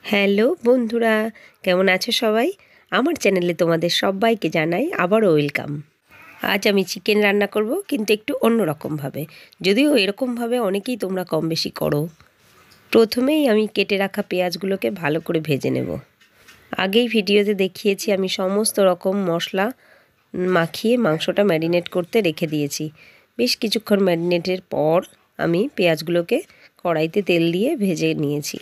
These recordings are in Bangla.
হ্যালো বন্ধুরা, কেমন আছো সবাই? আমার চ্যানেলে তোমাদের সবাইকে জানাই আবারও ওয়েলকাম। আজ আমি চিকেন রান্না করব, কিন্তু একটু অন্যরকমভাবে। যদিও এরকমভাবে অনেকেই তোমরা কম বেশি করো। প্রথমেই আমি কেটে রাখা পেঁয়াজগুলোকে ভালো করে ভেজে নেব। আগেই ভিডিওতে দেখিয়েছি আমি সমস্ত রকম মশলা মাখিয়ে মাংসটা ম্যারিনেট করতে রেখে দিয়েছি। বেশ কিছুক্ষণ ম্যারিনেটের পর আমি পেঁয়াজগুলোকে কড়াইতে তেল দিয়ে ভেজে নিয়েছি।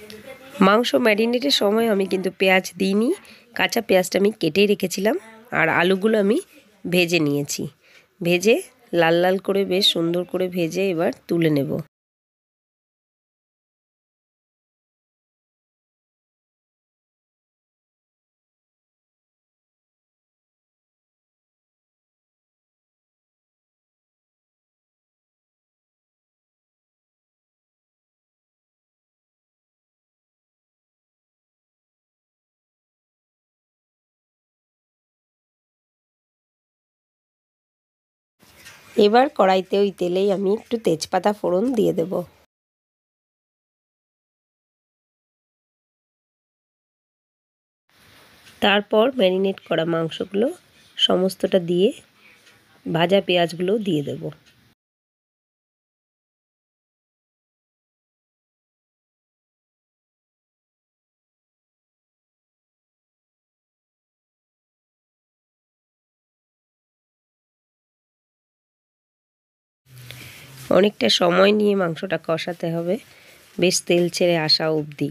মাংস ম্যারিনেটের সময় আমি কিন্তু পেঁয়াজ দিইনি, কাঁচা পেঁয়াজটা আমি কেটেই রেখেছিলাম। আর আলুগুলো আমি ভেজে নিয়েছি। ভেজে লাল লাল করে বেশ সুন্দর করে ভেজে এবার তুলে নেব। এবার কড়াইতে ওই তেলেই আমি একটু তেজপাতা ফোড়ন দিয়ে দেব। তারপর ম্যারিনেট করা মাংসগুলো সমস্তটা দিয়ে ভাজা পেঁয়াজগুলো দিয়ে দেব। অনেকটা সময় নিয়ে মাংসটা কষাতে হবে, বেশ তেল ছেড়ে আসা অবধি।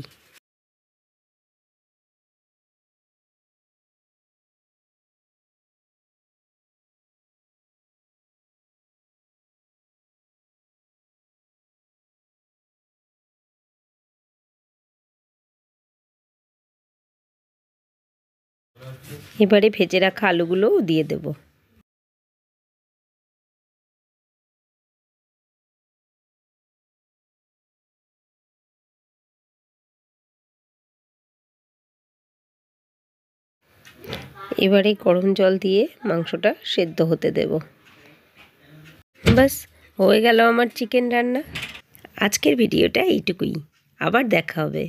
এবারে ভেজে রাখা আলুগুলোও দিয়ে দেব। এবারে গরম জল দিয়ে মাংসটা সেদ্ধ হতে দেব। বাস হয়ে গেল আমার চিকেন রান্না। আজকের ভিডিওটা এইটুকুই। আবার দেখা হবে।